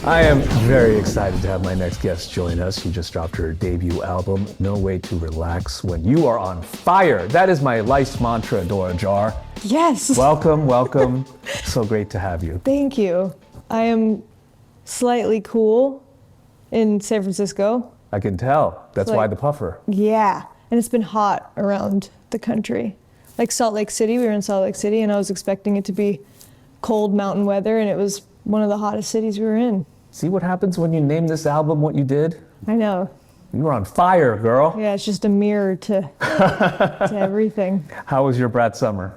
I am very excited to have my next guest join us. She just dropped her debut album, No Way to Relax When You Are on Fire. That is my life's mantra, Dora Jar. Yes. Welcome, welcome. So great to have you. Thank you. I am slightly cool in San Francisco. I can tell. That's why the puffer. Yeah. And it's been hot around the country. Like Salt Lake City, we were in Salt Lake City and I was expecting it to be cold mountain weather and it was one of the hottest cities we were in. See what happens when you name this album what you did? I know. You were on fire, girl. Yeah, it's just a mirror to everything. How was your brat summer?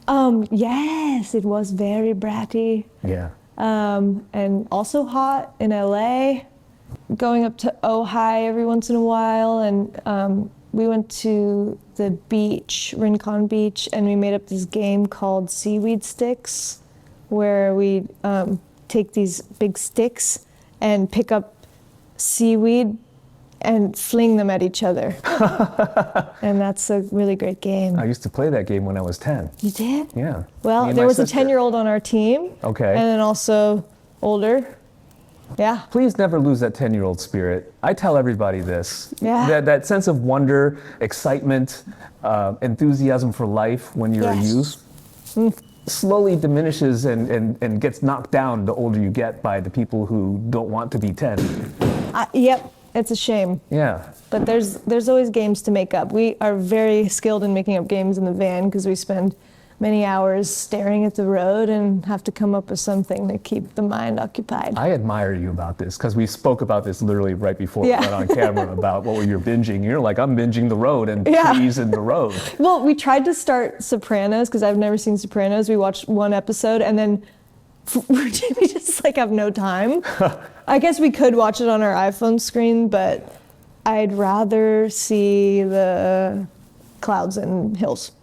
Yes, it was very bratty. Yeah. And also hot in LA. Going up to Ojai every once in a while, and we went to the beach, Rincon Beach, and we made up this game called Seaweed Sticks, where we take these big sticks and pick up seaweed and fling them at each other. And that's a really great game. I used to play that game when I was 10. You did? Yeah. Well, there was a 10-year-old on our team. Okay. And then also older. Yeah. Please never lose that 10-year-old spirit. I tell everybody this. Yeah. That sense of wonder, excitement, enthusiasm for life when you're a youth slowly diminishes and gets knocked down the older you get by the people who don't want to be 10. Yep. It's a shame. Yeah. But there's always games to make up. We are very skilled in making up games in the van because we spend many hours staring at the road and have to come up with something to keep the mind occupied. I admire you about this because we spoke about this literally right before we went on camera about what were you binging. You're like, I'm binging the road and trees in the road. Well, we tried to start Sopranos because I've never seen Sopranos. We watched one episode and then we just like have no time. I guess we could watch it on our iPhone screen, but I'd rather see the clouds and hills.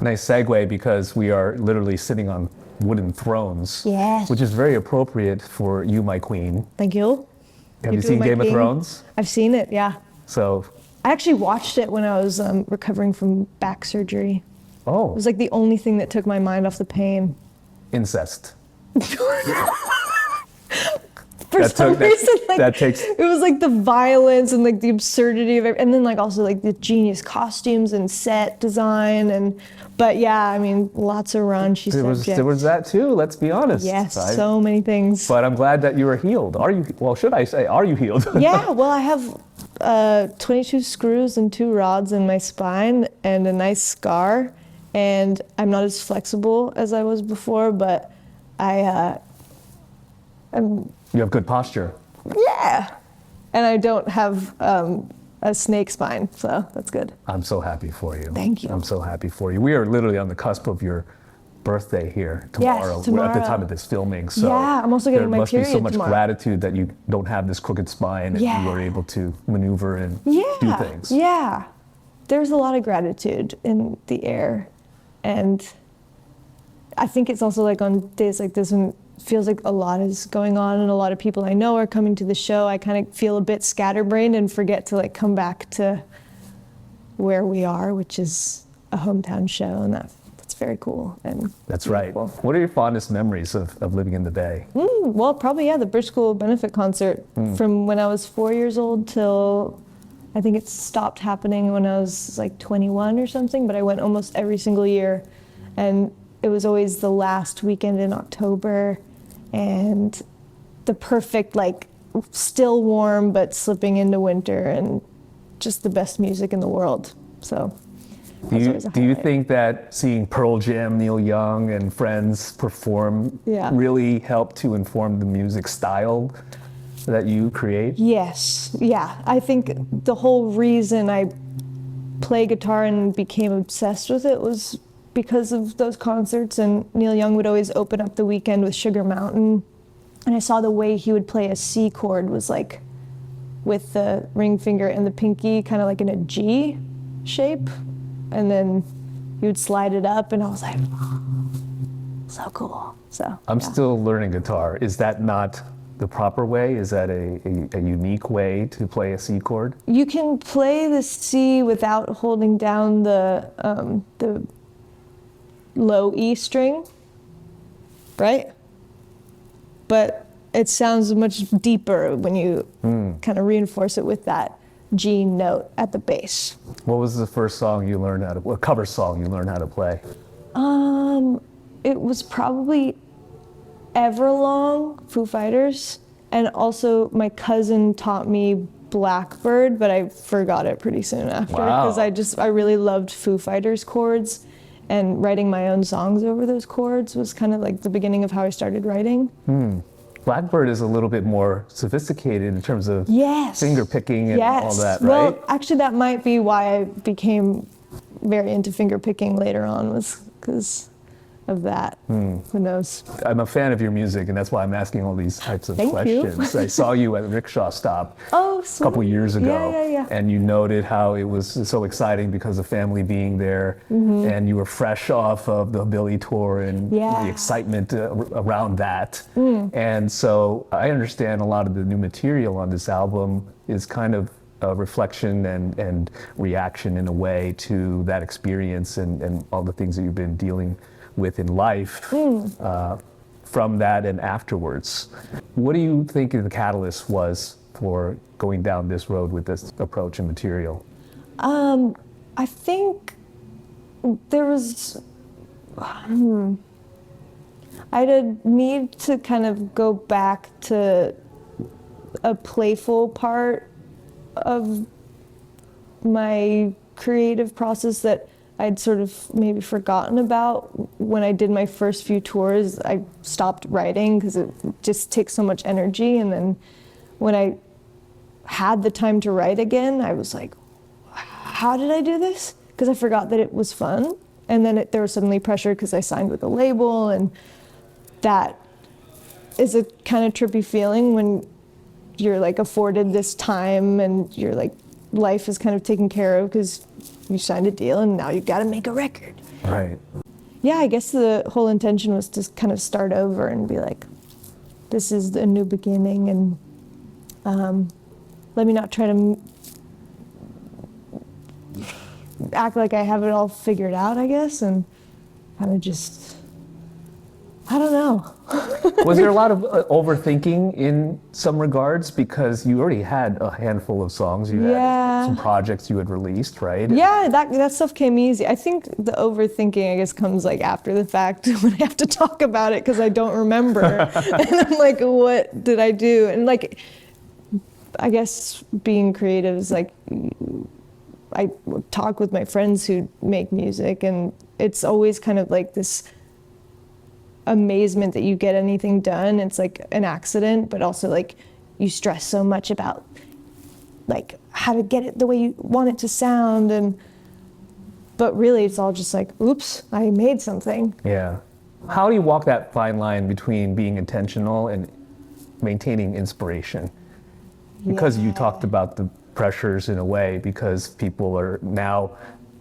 Nice segue because we are literally sitting on wooden thrones, yes, which is very appropriate for you, my queen. Thank you. Have you seen Game of Thrones? I've seen it, yeah. So I actually watched it when I was recovering from back surgery. Oh. It was like the only thing that took my mind off the pain. Incest. For some reason, it was like the violence and like the absurdity of it, and then like also like the genius costumes and set design but yeah, I mean, lots of raunchy subjects. There was that too, let's be honest. Yes, so many things. But I'm glad that you were healed. Are you healed? Yeah, well, I have 22 screws and 2 rods in my spine and a nice scar, and I'm not as flexible as I was before, but You have good posture. Yeah, and I don't have a snake spine, so that's good. I'm so happy for you. Thank you. I'm so happy for you. We are literally on the cusp of your birthday here tomorrow. Yes, tomorrow. We're at the time of this filming, so yeah, I'm also getting my period there must be so much tomorrow. gratitude that you don't have this crooked spine and you are able to maneuver and do things. Yeah, there's a lot of gratitude in the air, and I think it's also like on days like this when feels like a lot is going on and a lot of people I know are coming to the show, I kind of feel a bit scatterbrained and forget to like come back to where we are, which is a hometown show, and that's very cool. And that's right. What are your fondest memories of living in the Bay? Well, probably the Bridge School benefit concert from when I was 4 years old till I think it stopped happening when I was like 21 or something, but I went almost every single year, and it was always the last weekend in October, and the perfect, like, still warm but slipping into winter, and just the best music in the world. So do you think that seeing Pearl Jam, Neil Young, and friends perform really helped to inform the music style that you create? Yes, yeah. I think the whole reason I play guitar and became obsessed with it was because of those concerts, and Neil Young would always open up the weekend with Sugar Mountain, and I saw the way he would play a C chord was like with the ring finger and the pinky kind of like in a G shape, and then he would slide it up, and I was like, so cool. So I'm still learning guitar. Is that not the proper way? Is that a unique way to play a C chord? You can play the C without holding down the low E string, right? But it sounds much deeper when you kind of reinforce it with that G note at the bass. What was the first song you learned how to, a cover song you learned how to play? It was probably Everlong, Foo Fighters, and also my cousin taught me Blackbird, but I forgot it pretty soon after because I really loved Foo Fighters chords, and writing my own songs over those chords was kind of like the beginning of how I started writing. Blackbird is a little bit more sophisticated in terms of finger picking and all that, right? Well, actually, that might be why I became very into finger picking later on, was because of that. Who knows? I'm a fan of your music, and that's why I'm asking all these types of Thank you. questions. I saw you at Rickshaw Stop a Sweet. couple years ago, Yeah. and you noted how it was so exciting because of family being there, and you were fresh off of the Billy tour and the excitement around that. And so I understand a lot of the new material on this album is kind of a reflection and reaction in a way to that experience and all the things that you've been dealing with in life from that and afterwards. What do you think the catalyst was for going down this road with this approach and material? I think there was, I had a need to kind of go back to a playful part of my creative process that I'd sort of maybe forgotten about. When I did my first few tours, I stopped writing because it just takes so much energy. And then when I had the time to write again, I was like, how did I do this? Because I forgot that it was fun. And then there was suddenly pressure because I signed with a label, and that is a kind of trippy feeling when you're like afforded this time and you're like, life is kind of taken care of because you signed a deal and now you've got to make a record. Right. Yeah, I guess the whole intention was to kind of start over and be like, this is a new beginning, and let me not try to act like I have it all figured out, I guess, and kind of just, I don't know. Was there a lot of overthinking in some regards, because you already had a handful of songs, you had some projects you had released, right? Yeah, that stuff came easy. I think the overthinking, I guess, comes like after the fact when I have to talk about it because I don't remember. And I'm like, what did I do? And like, I guess being creative is like, I talk with my friends who make music, and it's always kind of like this amazement that you get anything done. It's like an accident, but also like you stress so much about like how to get it the way you want it to sound, and but really it's all just like, oops, I made something. Yeah. How do you walk that fine line between being intentional and maintaining inspiration? Because you talked about the pressures in a way, because people are now,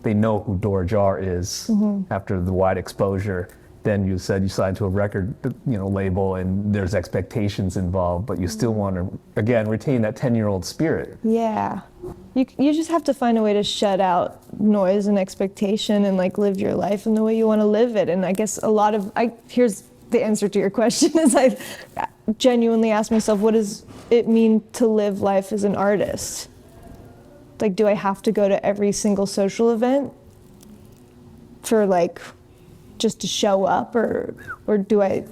they know who Dora Jar is after the wide exposure. Then you said you signed to a record, label, and there's expectations involved, but you still want to, again, retain that 10-year-old spirit. Yeah. You just have to find a way to shut out noise and expectation and like live your life in the way you want to live it. And I guess here's the answer to your question is I genuinely ask myself, what does it mean to live life as an artist? Like, do I have to go to every single social event for like, just to show up, or do I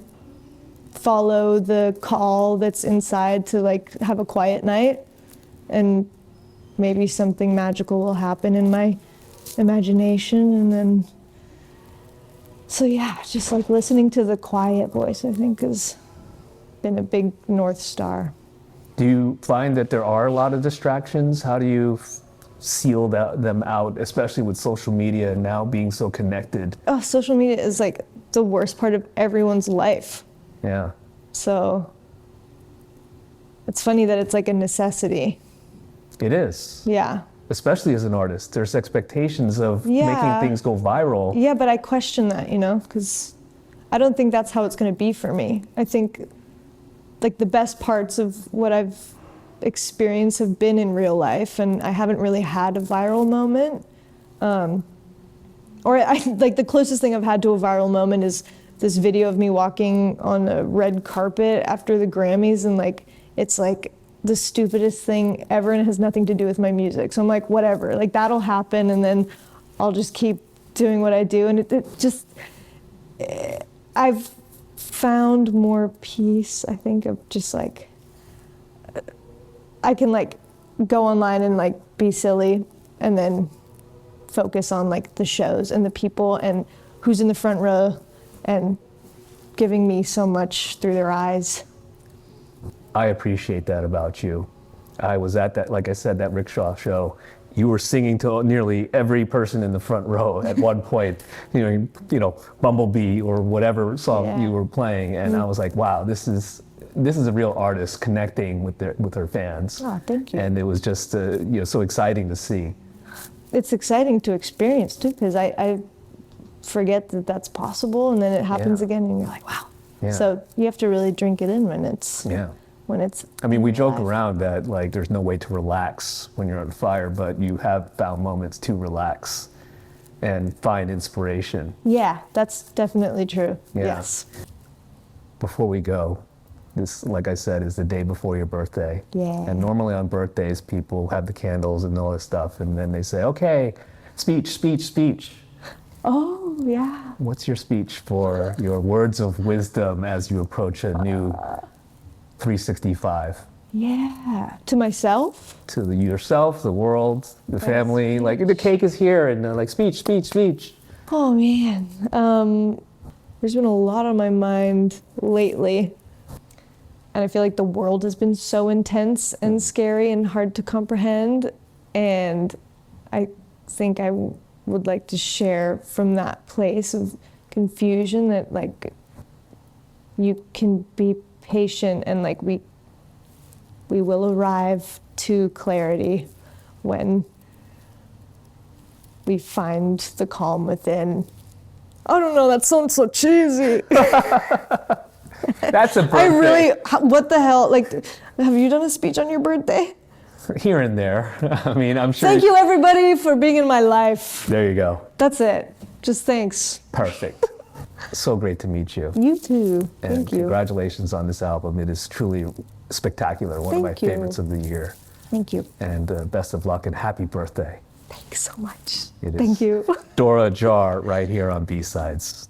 follow the call that's inside to like have a quiet night, and maybe something magical will happen in my imagination, and then so yeah, just like listening to the quiet voice, I think, has been a big North Star. Do you find that there are a lot of distractions? How do you seal them out, especially with social media now being so connected? Oh, social media is like the worst part of everyone's life. Yeah. So it's funny that it's like a necessity. It is. Yeah. Especially as an artist, there's expectations of making things go viral. Yeah, but I question that, because I don't think that's how it's going to be for me. I think like the best parts of what I've experienced have been in real life, and I haven't really had a viral moment. Or like the closest thing I've had to a viral moment is this video of me walking on a red carpet after the Grammys, and like it's like the stupidest thing ever, and it has nothing to do with my music. So I'm like, whatever, like that'll happen, and then I'll just keep doing what I do. And I've found more peace, I think, of just like, I can like go online and like be silly and then focus on like the shows and the people and who's in the front row and giving me so much through their eyes. I appreciate that about you. I was at that, like I said, that rickshaw show. You were singing to nearly every person in the front row at one point. You know, Bumblebee or whatever song you were playing, and I was like, wow, this is a real artist connecting with her fans. Oh, thank you. And it was just so exciting to see. It's exciting to experience too, because I forget that that's possible, and then it happens again, and you're like, wow. Yeah. So you have to really drink it in when it's. I mean, we joke around that like there's no way to relax when you're on fire, but you have found moments to relax and find inspiration. Yeah, that's definitely true. Yeah. Yes. Before we go, this, like I said, is the day before your birthday. Yeah. And normally on birthdays, people have the candles and all this stuff, and then they say, okay, speech. Oh, yeah. What's your speech for your words of wisdom as you approach a new 365? Yeah. To myself? To yourself, the world, the family. Like, the cake is here, and like, speech. Oh, man. There's been a lot on my mind lately. And I feel like the world has been so intense and scary and hard to comprehend. And I think I would like to share from that place of confusion that, like, you can be patient, and like we will arrive to clarity when we find the calm within. I don't know, that sounds so cheesy. That's a birthday. What the hell? Like, have you done a speech on your birthday? Here and there. I mean, I'm sure. Thank you, everybody, for being in my life. There you go. That's it. Just thanks. Perfect. So great to meet you. You too. And Thank you. Congratulations on this album. It is truly spectacular. One of my favorites of the year. Thank you. And best of luck and happy birthday. Thanks so much. It is Thank you. Dora Jar right here on B-Sides.